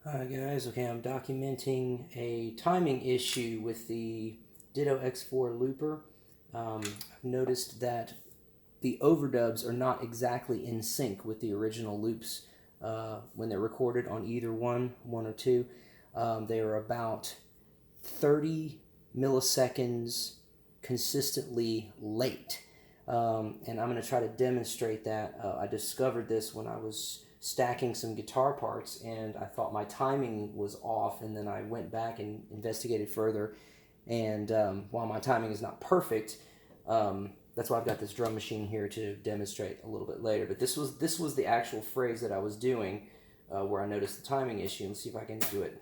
Hi guys, okay, I'm documenting a timing issue with the Ditto X4 looper. I've noticed that the overdubs are not exactly in sync with the original loops when they're recorded on either one or two. They are about 30 milliseconds consistently late. And I'm going to try to demonstrate that. I discovered this when I was stacking some guitar parts and I thought my timing was off, and then I went back and investigated further, and while my timing is not perfect, that's why I've got this drum machine here to demonstrate a little bit later. But this was the actual phrase that I was doing where I noticed the timing issue. Let's see if I can do it.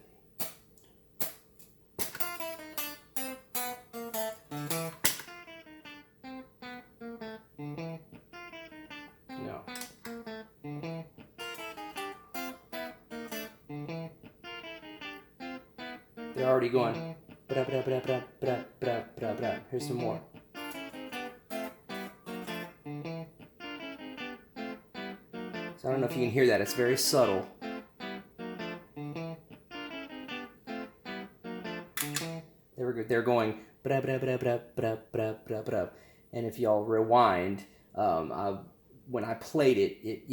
No. They're already going. Here's some more. So I don't know if you can hear that. It's very subtle. They're going. And if y'all rewind, when I played it,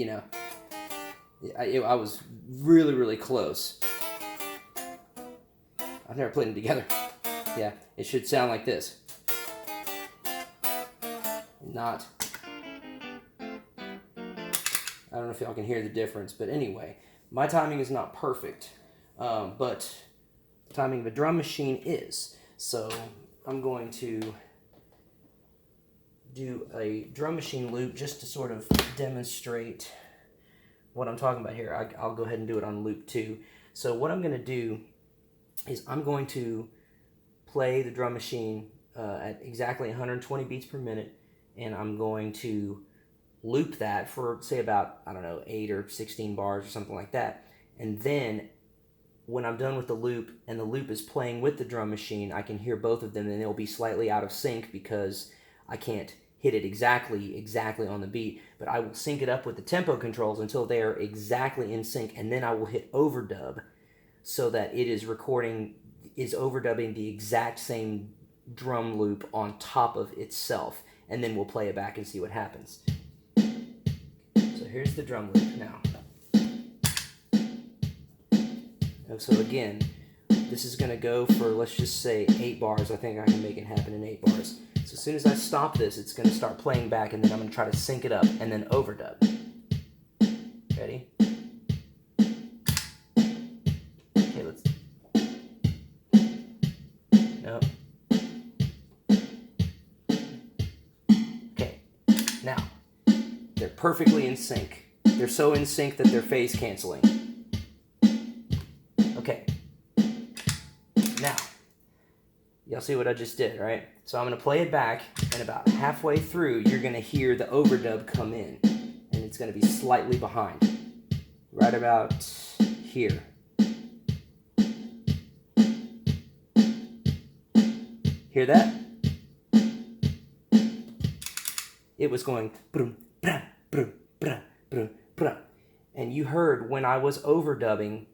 I was really, really close. I've never played them together. Yeah, it should sound like this. Not. I don't know if y'all can hear the difference, but anyway, my timing is not perfect, but the timing of a drum machine is. So I'm going to do a drum machine loop just to sort of demonstrate what I'm talking about here. I'll go ahead and do it on loop 2. So what I'm going to do is I'm going to play the drum machine at exactly 120 beats per minute, and I'm going to loop that for, say, about, I don't know, 8 or 16 bars or something like that. And then when I'm done with the loop and the loop is playing with the drum machine, I can hear both of them, and they'll be slightly out of sync because I can't hit it exactly on the beat, but I will sync it up with the tempo controls until they are exactly in sync, and then I will hit overdub so that it is overdubbing the exact same drum loop on top of itself, and then we'll play it back and see what happens. So here's the drum loop now. So again, this is going to go for, let's just say, 8 bars. I think I can make it happen in 8 bars. So as soon as I stop this, it's going to start playing back, and then I'm going to try to sync it up and then overdub. Ready? Okay, let's... No. Okay, now, they're perfectly in sync. They're so in sync that they're phase canceling. Okay. Now, y'all see what I just did, right? So I'm going to play it back, and about halfway through, you're going to hear the overdub come in, and it's going to be slightly behind, right about here. Hear that? It was going brum, brum, brum, brum, brum, brum. And you heard when I was overdubbing,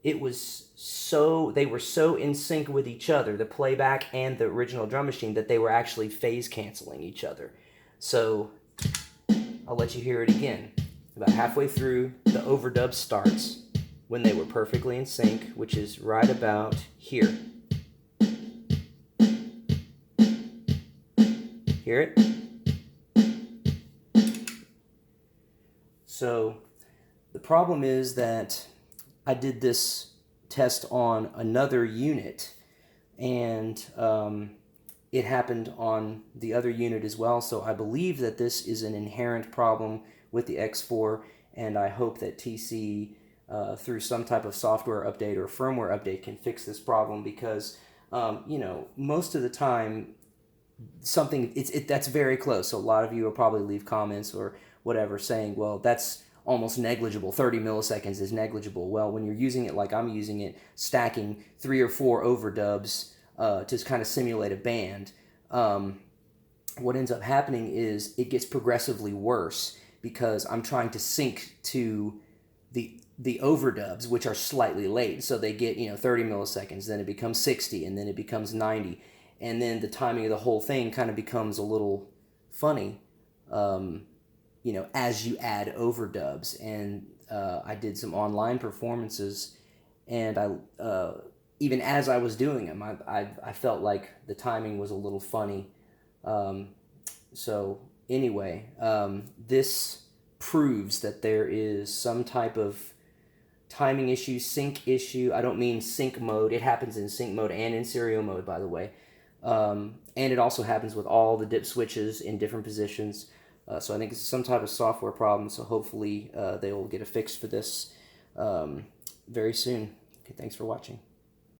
they were so in sync with each other, the playback and the original drum machine, that they were actually phase canceling each other. So I'll let you hear it again. About halfway through, the overdub starts when they were perfectly in sync, which is right about here. Hear it? So the problem is that I did this test on another unit, and it happened on the other unit as well. So I believe that this is an inherent problem with the X4, and I hope that TC, through some type of software update or firmware update, can fix this problem, because most of the time that's very close. So a lot of you will probably leave comments or whatever saying, well, that's almost negligible. 30 milliseconds is negligible. Well, when you're using it like I'm using it, stacking 3 or 4 overdubs to kind of simulate a band, what ends up happening is it gets progressively worse because I'm trying to sync to the the overdubs, which are slightly late. So they get, 30 milliseconds, then it becomes 60, and then it becomes 90. And then the timing of the whole thing kind of becomes a little funny, as you add overdubs. And I did some online performances, and even as I was doing them, I felt like the timing was a little funny. So anyway, this proves that there is some type of timing issue, sync issue. I don't mean sync mode. It happens in sync mode and in stereo mode, by the way. And it also happens with all the dip switches in different positions. So I think it's some type of software problem. So hopefully they will get a fix for this very soon. Okay, thanks for watching.